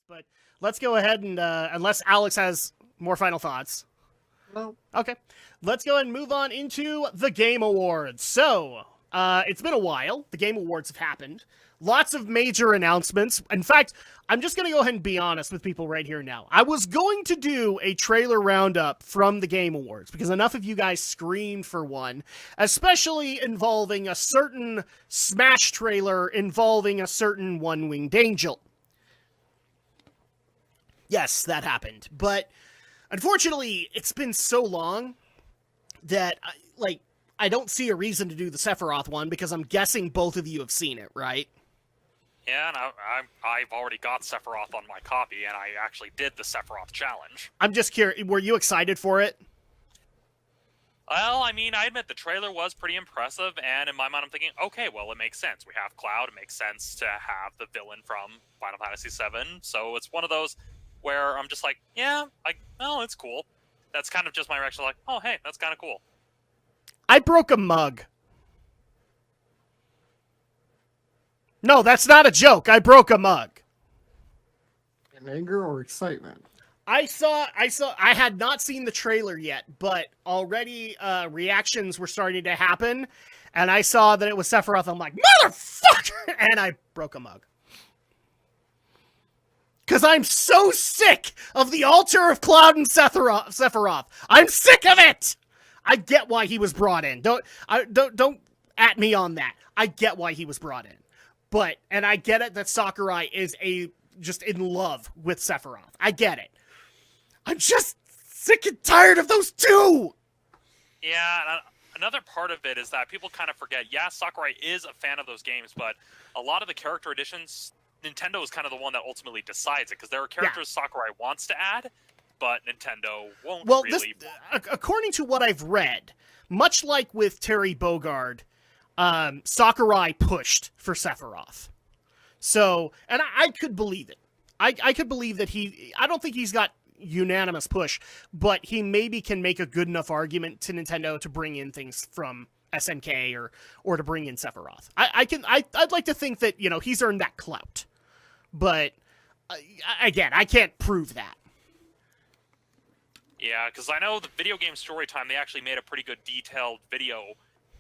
But let's go ahead and, unless Alex has more final thoughts. No. Okay. Let's go ahead and move on into the Game Awards. So, it's been a while. The Game Awards have happened. Lots of major announcements. In fact, I'm just going to go ahead and be honest with people right here now. I was going to do a trailer roundup from the Game Awards because enough of you guys screamed for one, especially involving a certain Smash trailer involving a certain One-Winged Angel. Yes, that happened. But unfortunately, it's been so long that, I don't see a reason to do the Sephiroth one because I'm guessing both of you have seen it, right? Yeah, and I've already got Sephiroth on my copy, and I actually did the Sephiroth challenge. I'm just curious, were you excited for it? Well, I mean, I admit the trailer was pretty impressive, and in my mind I'm thinking, okay, well, it makes sense. We have Cloud, it makes sense to have the villain from Final Fantasy VII, so it's one of those where I'm just like, yeah, it's cool. That's kind of just my reaction, like, oh, hey, that's kind of cool. I broke a mug. No, that's not a joke. I broke a mug. In anger or excitement? I had not seen the trailer yet, but already reactions were starting to happen, and I saw that it was Sephiroth. I'm like, motherfucker! And I broke a mug. Because I'm so sick of the altar of Cloud and Sephiroth. I'm sick of it! I get why he was brought in. Don't at me on that. I get why he was brought in. And I get it that Sakurai is just in love with Sephiroth. I get it. I'm just sick and tired of those two! Yeah, another part of it is that people kind of forget, yeah, Sakurai is a fan of those games, but a lot of the character additions, Nintendo is kind of the one that ultimately decides it, because there are characters Sakurai wants to add, but Nintendo won't really. According to what I've read, much like with Terry Bogard, Sakurai pushed for Sephiroth. So, and I could believe it. I could believe that I don't think he's got unanimous push, but he maybe can make a good enough argument to Nintendo to bring in things from SNK or to bring in Sephiroth. I'd like to think that, he's earned that clout. But, again, I can't prove that. Yeah, because I know the video game Storytime, they actually made a pretty good detailed video,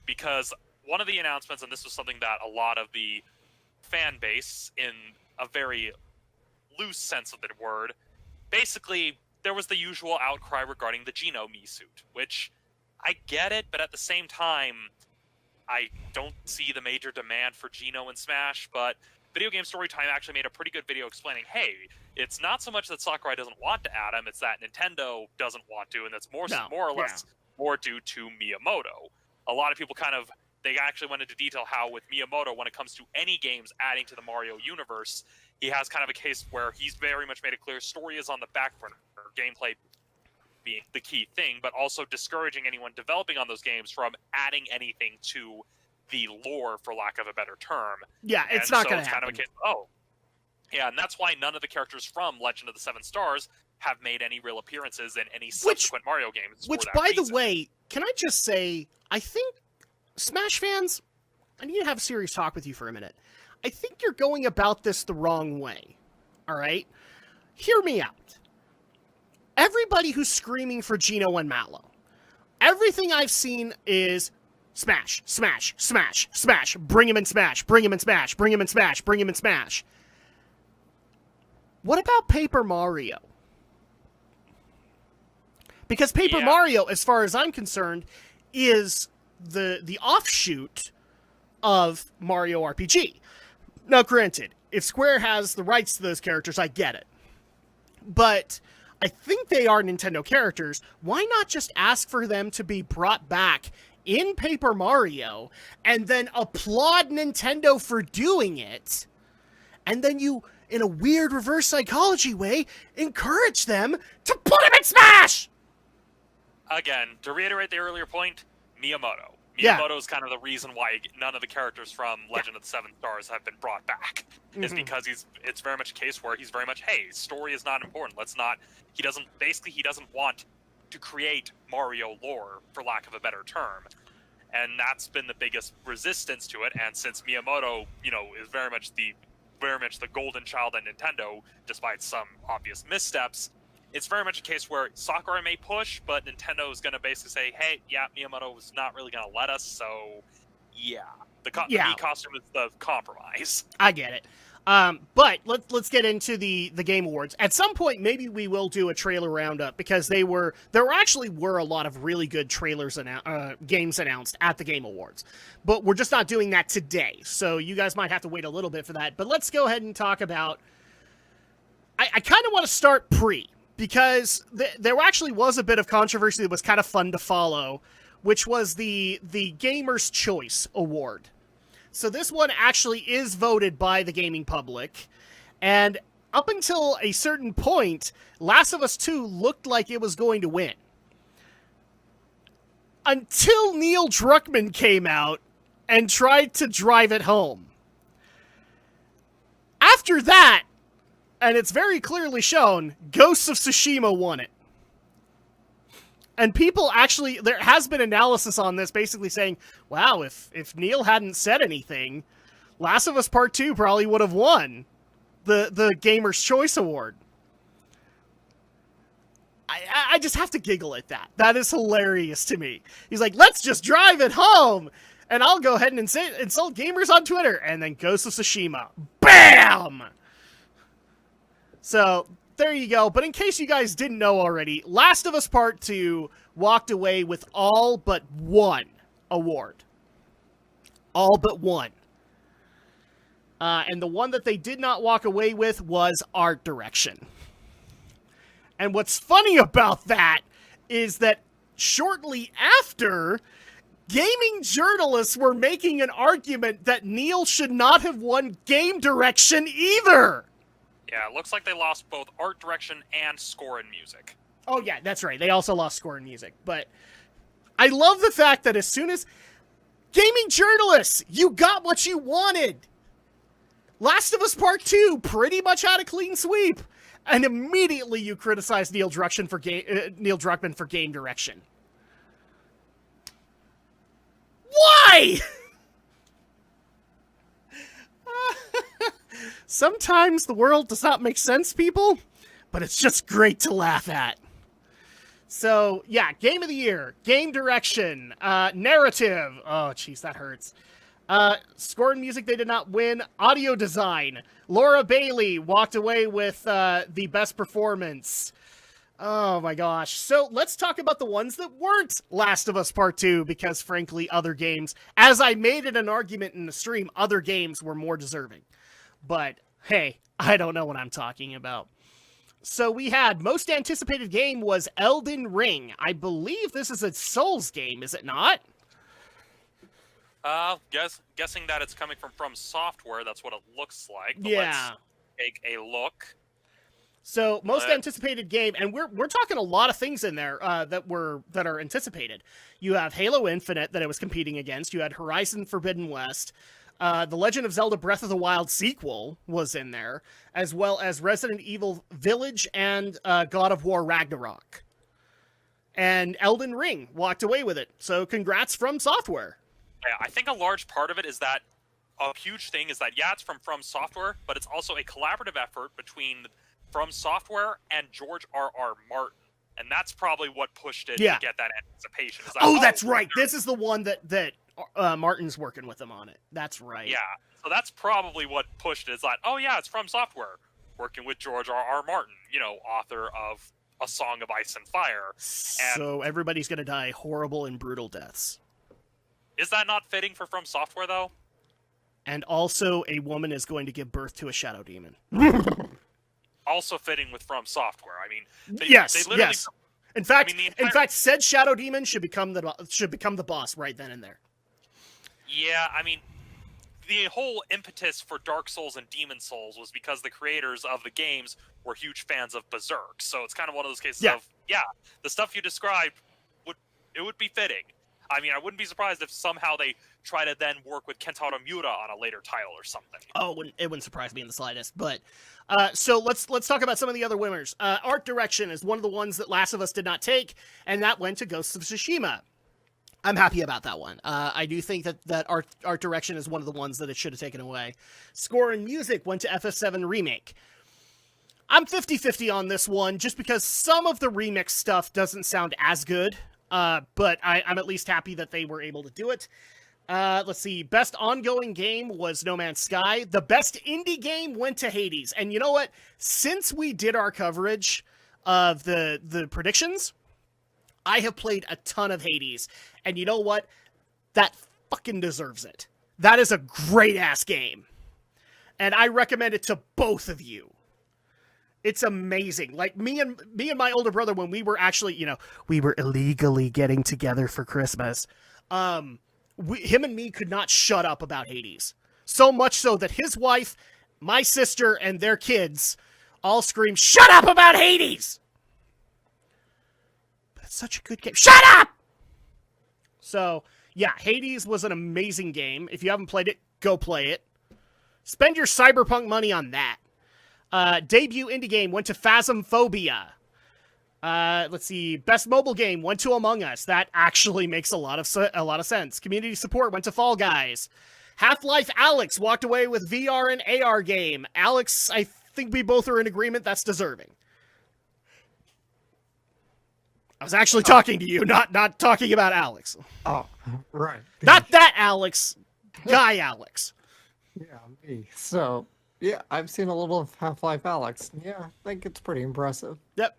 because one of the announcements, and this was something that a lot of the fan base, in a very loose sense of the word, basically, there was the usual outcry regarding the Geno Mii suit, which I get it, but at the same time, I don't see the major demand for Geno in Smash, but Video Game Storytime actually made a pretty good video explaining, hey, it's not so much that Sakurai doesn't want to add him, it's that Nintendo doesn't want to, and that's more or less more due to Miyamoto. A lot of people they actually went into detail how with Miyamoto, when it comes to any games adding to the Mario universe, he has kind of a case where he's very much made it clear story is on the back burner, gameplay being the key thing, but also discouraging anyone developing on those games from adding anything to the lore, for lack of a better term. Yeah, it's not going to happen. Kind of a case, yeah, and that's why none of the characters from Legend of the Seven Stars have made any real appearances in any subsequent Mario games. Which, by the way, can I just say, I think Smash fans, I need to have a serious talk with you for a minute. I think you're going about this the wrong way. All right? Hear me out. Everybody who's screaming for Geno and Mallow, everything I've seen is Smash, Smash, Smash, Smash, bring him in Smash, bring him in Smash, bring him in Smash, bring him in Smash. What about Paper Mario? Because Paper Mario, as far as I'm concerned, is the offshoot of Mario RPG. Now, granted, if Square has the rights to those characters, I get it. But I think they are Nintendo characters. Why not just ask for them to be brought back in Paper Mario and then applaud Nintendo for doing it? And then you, in a weird reverse psychology way, encourage them to put him in Smash! Again, to reiterate the earlier point, Miyamoto. Miyamoto is kind of the reason why none of the characters from Legend of the Seven Stars have been brought back. Is because it's very much a case where he's very much, hey, story is not important. He doesn't want to create Mario lore, for lack of a better term. And that's been the biggest resistance to it. And since Miyamoto, is very much the very much the golden child at Nintendo, despite some obvious missteps. It's very much a case where Sakurai may push, but Nintendo is going to basically say, hey, yeah, Miyamoto was not really going to let us, so yeah. The Mii costume is the compromise. I get it. But let's get into the Game Awards. At some point, maybe we will do a trailer roundup, because there actually were a lot of really good trailers games announced at the Game Awards. But we're just not doing that today, so you guys might have to wait a little bit for that. But let's go ahead and talk about... I kind of want to start because there actually was a bit of controversy that was kind of fun to follow, which was the Gamer's Choice Award. So this one actually is voted by the gaming public, and up until a certain point, Last of Us 2 looked like it was going to win. Until Neil Druckmann came out and tried to drive it home. After that, and it's very clearly shown, Ghosts of Tsushima won it. And people actually, there has been analysis on this basically saying, wow, if Neil hadn't said anything, Last of Us Part 2 probably would have won the Gamer's Choice Award. I just have to giggle at that. That is hilarious to me. He's like, let's just drive it home, and I'll go ahead and insult gamers on Twitter, and then Ghost of Tsushima. BAM! So... there you go. But in case you guys didn't know already, Last of Us Part 2 walked away with all but one award. All but one. And the one that they did not walk away with was Art Direction. And what's funny about that is that shortly after, gaming journalists were making an argument that Neil should not have won Game Direction either. Yeah, it looks like they lost both art direction and score and music. Oh, yeah, that's right. They also lost score and music. But I love the fact that as soon as... gaming journalists, you got what you wanted! Last of Us Part 2 pretty much had a clean sweep. And immediately you criticized Neil Druckmann for game direction. Why? Sometimes the world does not make sense, people, but it's just great to laugh at. So, yeah, Game of the Year, Game Direction, Narrative. Oh, jeez, that hurts. Score and Music, they did not win. Audio Design. Laura Bailey walked away with the Best Performance. Oh, my gosh. So, let's talk about the ones that weren't Last of Us Part 2, because, frankly, other games, as I made it an argument in the stream, other games were more deserving. But, hey, I don't know what I'm talking about. So we had, most anticipated game was Elden Ring. I believe this is a Souls game, is it not? Guessing that it's coming from Software, that's what it looks like. But yeah. Let's take a look. So, most anticipated game, and we're talking a lot of things in there that are anticipated. You have Halo Infinite that it was competing against. You had Horizon Forbidden West. The Legend of Zelda Breath of the Wild sequel was in there, as well as Resident Evil Village and God of War Ragnarok. And Elden Ring walked away with it. So congrats From Software. Yeah, I think a large part of it is that a huge thing is that, yeah, it's from Software, but it's also a collaborative effort between From Software and George R.R. Martin. And that's probably what pushed it to get that anticipation. Like, that's right. This is the one that Martin's working with them on it. That's right. Yeah. So that's probably what pushed it. It's like, oh yeah, it's From Software, working with George R.R. Martin, author of A Song of Ice and Fire. So everybody's going to die horrible and brutal deaths. Is that not fitting for From Software, though? And also, a woman is going to give birth to a shadow demon. Also fitting with From Software. I mean, they literally... yes. In fact, said shadow demon should become the boss right then and there. Yeah, I mean, the whole impetus for Dark Souls and Demon Souls was because the creators of the games were huge fans of Berserk. So it's kind of one of those cases of, the stuff you described would be fitting. I mean, I wouldn't be surprised if somehow they try to then work with Kentaro Miura on a later title or something. Oh, it wouldn't surprise me in the slightest. But so let's talk about some of the other winners. Art Direction is one of the ones that Last of Us did not take, and that went to Ghost of Tsushima. I'm happy about that one. I do think that art direction is one of the ones that it should have taken away. Score and music went to FF7 Remake. I'm 50-50 on this one, just because some of the remix stuff doesn't sound as good, but I'm at least happy that they were able to do it. Let's see. Best ongoing game was No Man's Sky. The best indie game went to Hades. And you know what? Since we did our coverage of the predictions, I have played a ton of Hades. And you know what? That fucking deserves it. That is a great-ass game. And I recommend it to both of you. It's amazing. Like, me and my older brother, when we were actually, we were illegally getting together for Christmas, him and me could not shut up about Hades. So much so that his wife, my sister, and their kids all screamed, "Shut up about Hades!" But it's such a good game. Shut up! So, yeah, Hades was an amazing game. If you haven't played it, go play it. Spend your Cyberpunk money on that. Debut indie game went to Phasmophobia. Let's see. Best mobile game went to Among Us. That actually makes a lot of sense. Community support went to Fall Guys. Half-Life Alyx walked away with VR and AR game. Alex, I think we both are in agreement that's deserving. I was actually talking to you, not talking about Alex. Oh, right. Not that Alex. Guy Alex. Yeah, me. So, yeah, I've seen a little of Half-Life Alyx. Yeah, I think it's pretty impressive. Yep.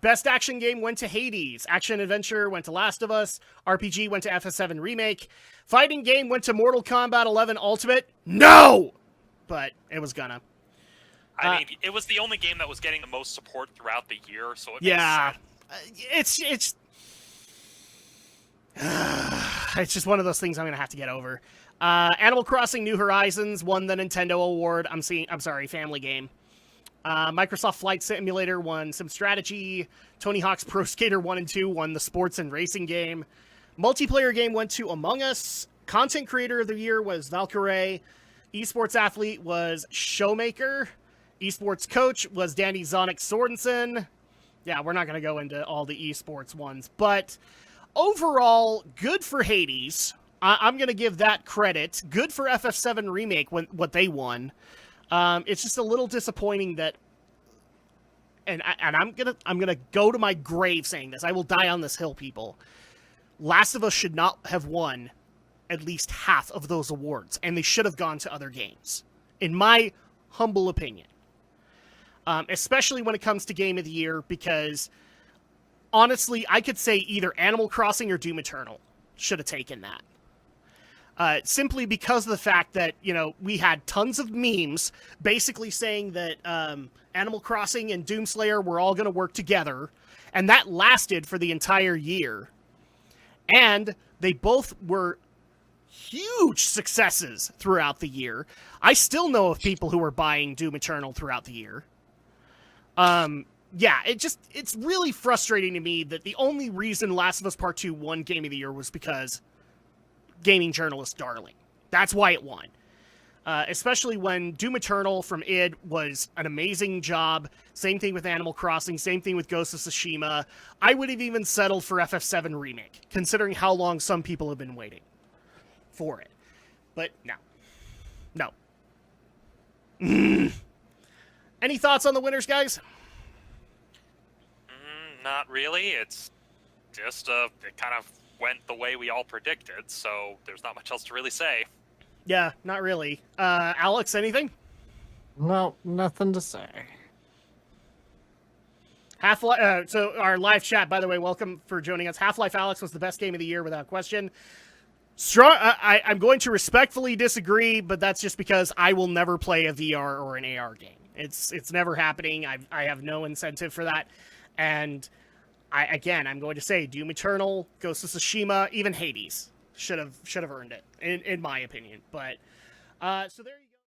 Best action game went to Hades. Action adventure went to Last of Us. RPG went to FF7 Remake. Fighting game went to Mortal Kombat 11 Ultimate. No! But it was gonna. I mean, it was the only game that was getting the most support throughout the year, so it makes sense. It's just one of those things I'm gonna have to get over. Animal Crossing New Horizons won the Nintendo Award. I'm sorry, Family Game. Microsoft Flight Simulator won Sim Strategy. Tony Hawk's Pro Skater 1 and 2 won the Sports and Racing game. Multiplayer game went to Among Us. Content Creator of the Year was Valkyrae. Esports Athlete was Showmaker. Esports Coach was Danny Zonic Sorensen. Yeah, we're not going to go into all the esports ones, but overall, good for Hades. I'm going to give that credit. Good for FF7 Remake, what they won. It's just a little disappointing that, and I'm gonna go to my grave saying this. I will die on this hill, people. Last of Us should not have won at least half of those awards, and they should have gone to other games, in my humble opinion. Especially when it comes to Game of the Year, because honestly, I could say either Animal Crossing or Doom Eternal should have taken that. Simply because of the fact that, we had tons of memes basically saying that Animal Crossing and Doomslayer were all going to work together, and that lasted for the entire year. And they both were huge successes throughout the year. I still know of people who were buying Doom Eternal throughout the year. Yeah, it's really frustrating to me that the only reason Last of Us Part 2 won Game of the Year was because gaming journalist darling. That's why it won. Especially when Doom Eternal from id was an amazing job. Same thing with Animal Crossing. Same thing with Ghost of Tsushima. I would have even settled for FF7 Remake, considering how long some people have been waiting for it. But no. Any thoughts on the winners, guys? Not really. It's just it kind of went the way we all predicted, so there's not much else to really say. Yeah, not really. Alex, anything? No, nothing to say. Half-Life. So our live chat, by the way, welcome for joining us. Half-Life Alyx was the best game of the year without question. Strong. I'm going to respectfully disagree, but that's just because I will never play a VR or an AR game. It's never happening. I have no incentive for that. And I'm going to say Doom Eternal, Ghost of Tsushima, even Hades should have earned it, in my opinion. But so there you